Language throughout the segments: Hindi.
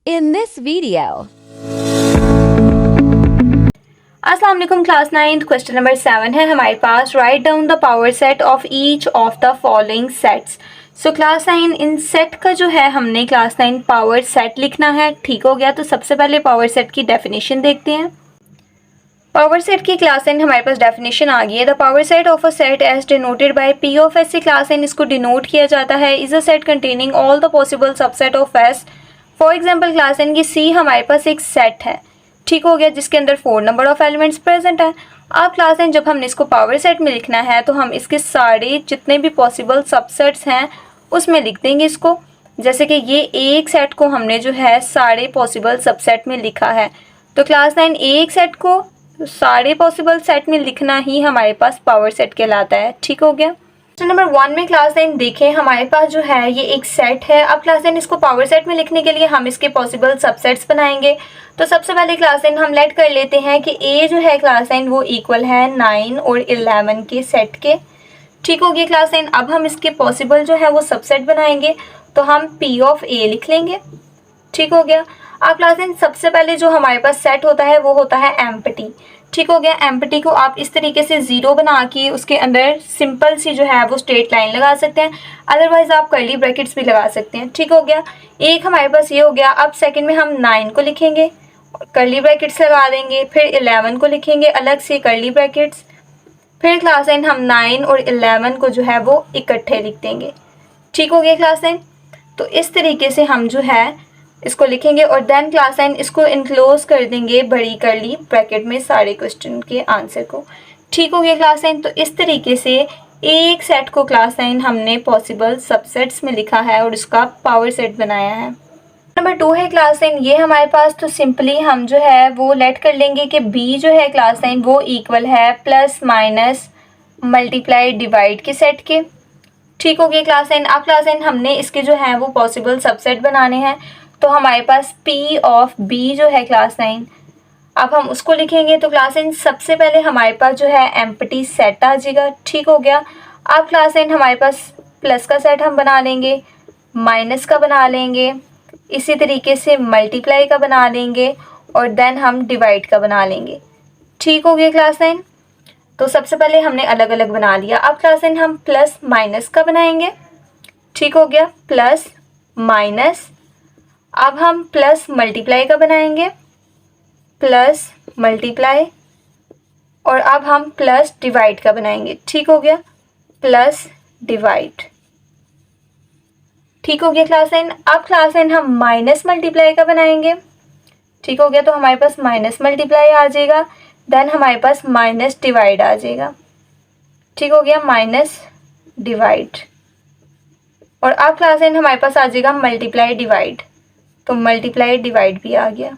in this video. अस्सलाम वालेकुम क्लास 9 क्वेश्चन नंबर 7 है हमारे पास। Write down the power set of each of the following sets. So class 9 इन सेट का जो है हमने क्लास 9 पावर सेट लिखना है। ठीक हो गया, तो सबसे पहले पावर सेट की डेफिनेशन देखते हैं। पावर सेट की क्लास 9 हमारे पास डेफिनेशन आ गई है। The power set of a set as denoted by P of S से क्लास 9 इसको डिनोट किया जाता है। Is a set containing all the possible subset of S. For example class 9 की सी हमारे पास एक सेट है, ठीक हो गया, जिसके अंदर 4 नंबर ऑफ एलिमेंट्स प्रेजेंट है। अब क्लास 9 जब हमने इसको पावर सेट में लिखना है तो हम इसके सारे जितने भी पॉसिबल सबसेट्स हैं उसमें लिख देंगे इसको। जैसे कि ये एक सेट को हमने जो है सारे पॉसिबल सबसेट में लिखा है, तो क्लास 9 एक सेट को सारे पॉसिबल सेट में लिखना ही हमारे पास पावर सेट कहलाता है। ठीक हो गया। क्वेश्चन नंबर 1 में क्लास 9 देखें, हमारे पास जो है ये एक सेट है। अब क्लास 9 इसको पावर सेट में लिखने के लिए हम इसके पॉसिबल सबसेट्स बनाएंगे। तो सबसे पहले क्लास 9 हम लेट कर लेते हैं कि ए जो है क्लास 9 वो इक्वल है 9 और 11 के सेट के। ठीक हो गया क्लास 9। अब हम इसके पॉसिबल जो है वो सबसेट बनाएंगे, तो हम पी ऑफ ए लिख लेंगे। ठीक हो गया। अब क्लास 9 सबसे पहले जो हमारे पास सेट होता है वो होता है एम्प्टी। ठीक हो गया। एम्प्टी को आप इस तरीके से ज़ीरो बना के उसके अंदर सिंपल सी जो है वो स्ट्रेट लाइन लगा सकते हैं, अदरवाइज आप कर्ली ब्रैकेट्स भी लगा सकते हैं। ठीक हो गया। एक हमारे पास ये हो गया। अब सेकंड में हम 9 को लिखेंगे, कर्ली ब्रैकेट्स लगा देंगे, फिर 11 को लिखेंगे अलग से कर्ली ब्रैकेट्स, फिर क्लास 9 हम 9 और 11 को जो है वो इकट्ठे लिख देंगे। ठीक हो गया क्लास 9। तो इस तरीके से हम जो है इसको लिखेंगे और देन क्लास 9 इसको इनक्लोज कर देंगे बड़ी कर्ली ब्रैकेट में सारे क्वेश्चन के आंसर को। ठीक हो गया क्लास 9। तो इस तरीके से एक सेट को क्लास 9 हमने पॉसिबल सबसेट्स में लिखा है और इसका पावर सेट बनाया है। नंबर 2 है क्लास 9, ये हमारे पास, तो सिंपली हम जो है वो लेट कर लेंगे कि बी जो है क्लास 9 वो इक्वल है प्लस माइनस मल्टीप्लाई डिवाइड के सेट के। ठीक हो गया क्लास 9। अब क्लास 9 हमने इसके जो है वो पॉसिबल सबसेट बनाने हैं, तो हमारे पास P ऑफ B जो है क्लास 9, अब हम उसको लिखेंगे। तो क्लास 9 सबसे पहले हमारे पास जो है एम्प्टी सेट आ जाएगा। ठीक हो गया। अब क्लास 9 हमारे पास प्लस का सेट हम बना लेंगे, माइनस का बना लेंगे, इसी तरीके से मल्टीप्लाई का बना लेंगे और देन हम डिवाइड का बना लेंगे। ठीक हो गया क्लास 9। तो सबसे पहले हमने अलग अलग बना लिया। अब क्लास 9 हम प्लस माइनस का बनाएंगे। ठीक हो गया, प्लस माइनस। अब हम प्लस मल्टीप्लाई का बनाएंगे, प्लस मल्टीप्लाई, और अब हम प्लस डिवाइड का बनाएंगे। ठीक हो गया, प्लस डिवाइड। ठीक हो गया क्लास 9। अब क्लास 9 हम माइनस मल्टीप्लाई का बनाएंगे। ठीक हो गया, तो हमारे पास माइनस मल्टीप्लाई आ जाएगा, देन हमारे पास माइनस डिवाइड आ जाएगा। ठीक हो गया, माइनस डिवाइड। और अब क्लास 9 हमारे पास आ जाएगा मल्टीप्लाई डिवाइड, तो मल्टीप्लाई डिवाइड भी आ गया।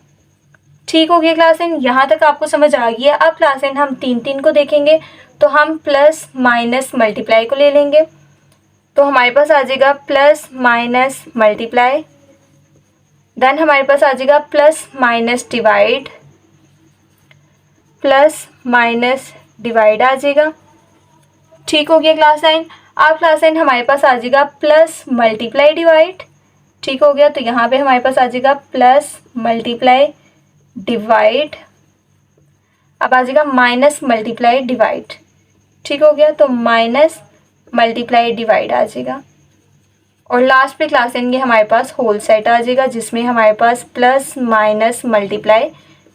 ठीक हो गया क्लास 9, यहाँ तक आपको समझ आ गया। अब क्लास 9 हम 3 को देखेंगे, तो हम प्लस माइनस मल्टीप्लाई को ले लेंगे, तो हमारे पास आ जाएगा प्लस माइनस मल्टीप्लाई, देन हमारे पास आ जाएगा plus minus divide, plus minus divide आ जाएगा। ठीक हो गया क्लास 9। अब क्लास 9 हमारे पास आ जाएगा प्लस मल्टीप्लाई डिवाइड। ठीक हो गया, तो यहाँ पे हमारे पास आ जाएगा प्लस मल्टीप्लाई डिवाइड, अब आ जाएगा माइनस मल्टीप्लाई डिवाइड। ठीक हो गया, तो माइनस मल्टीप्लाई डिवाइड आ जाएगा और लास्ट पे क्लास 9 के हमारे पास होल सेट आ जाएगा जिसमें हमारे पास प्लस माइनस मल्टीप्लाई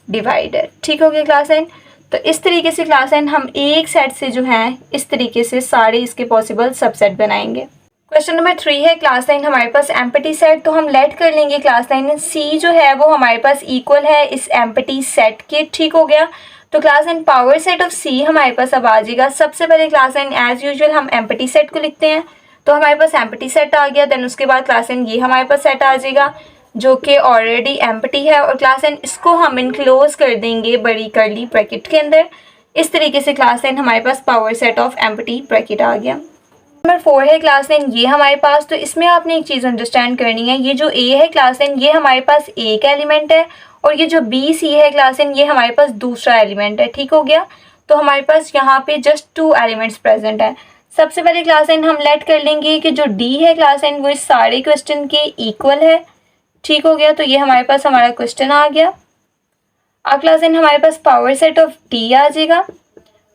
डिवाइड है। ठीक हो गया क्लास 9। तो इस तरीके से क्लास 9 हम एक सेट से जो है इस तरीके से सारे इसके पॉसिबल सबसेट बनाएंगे। क्वेश्चन नंबर 3 है क्लास 9, हमारे पास एम्प्टी सेट, तो हम लेट कर लेंगे क्लास 9 सी जो है वो हमारे पास इक्वल है इस एम्प्टी सेट के। ठीक हो गया। तो क्लास 9 पावर सेट ऑफ सी हमारे पास अब आ जाएगा। सबसे पहले क्लास 9 एज यूजुअल हम एम्प्टी सेट को लिखते हैं, तो हमारे पास एम्प्टी सेट आ गया। देन उसके बाद क्लास 9 ये हमारे पास सेट आ जाएगा जो कि ऑलरेडी एम्प्टी है और क्लास 9 इसको हम इनक्लोज कर देंगे बड़ी कर्ली ब्रैकेट के अंदर। इस तरीके से क्लास 9 हमारे पास power set of empty bracket आ गया। नंबर 4 है क्लास 9, ये हमारे पास, तो इसमें आपने एक चीज़ अंडरस्टैंड करनी है। ये जो ए है क्लास 9 ये हमारे पास एक एलिमेंट है और ये जो बी सी है क्लास 9 ये हमारे पास दूसरा एलिमेंट है। ठीक हो गया। तो हमारे पास यहाँ पे जस्ट 2 एलिमेंट्स प्रेजेंट है। सबसे पहले क्लास 9 हम लेट कर लेंगे कि जो डी है क्लास 9 वो इस सारे क्वेश्चन के इक्वल है। ठीक हो गया, तो ये हमारे पास हमारा क्वेश्चन आ गया। अब क्लास एन हमारे पास पावर सेट ऑफ डी आ जाएगा।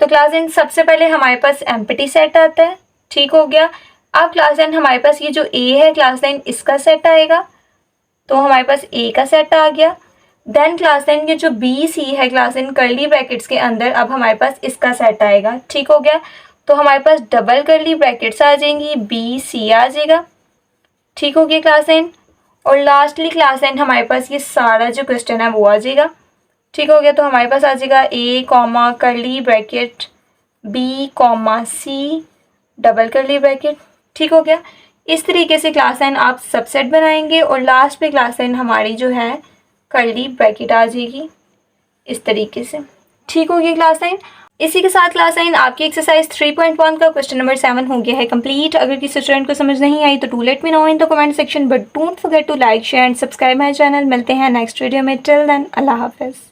तो क्लास एन सबसे पहले हमारे पास एम्प्टी सेट आता है। ठीक हो गया। अब क्लास एन हमारे पास ये जो ए है क्लास एन इसका सेट आएगा, तो हमारे पास ए का सेट आ गया। देन क्लास एन ये जो बी सी है क्लास एन कर्ली ब्रैकेट्स के अंदर, अब हमारे पास इसका सेट आएगा। ठीक हो गया। तो हमारे पास डबल कर्ली ब्रैकेट्स आ जाएंगी, बी सी आ जाएगा। ठीक हो गया क्लास एन। और लास्टली क्लास एन हमारे पास ये सारा जो क्वेश्चन है वो आ जाएगा। ठीक हो गया। तो हमारे पास आ जाएगा A comma curly bracket B comma C double curly bracket. ठीक हो गया। इस तरीके से क्लास एन आप सबसेट बनाएंगे और लास्ट पे क्लास एन हमारी जो है कर्ली ब्रैकेट आ जाएगी इस तरीके से। ठीक हो गया क्लास एन। इसी के साथ क्लास 9 आपकी एक्सरसाइज 3.1 का क्वेश्चन नंबर 7 हो गया है कंप्लीट। अगर किसी स्टूडेंट को समझ नहीं आई तो do let me know in the comment section, but don't forget to like share and subscribe my channel. मिलते हैं नेक्स्ट वीडियो में। टिल देन अल्लाह हाफिज़।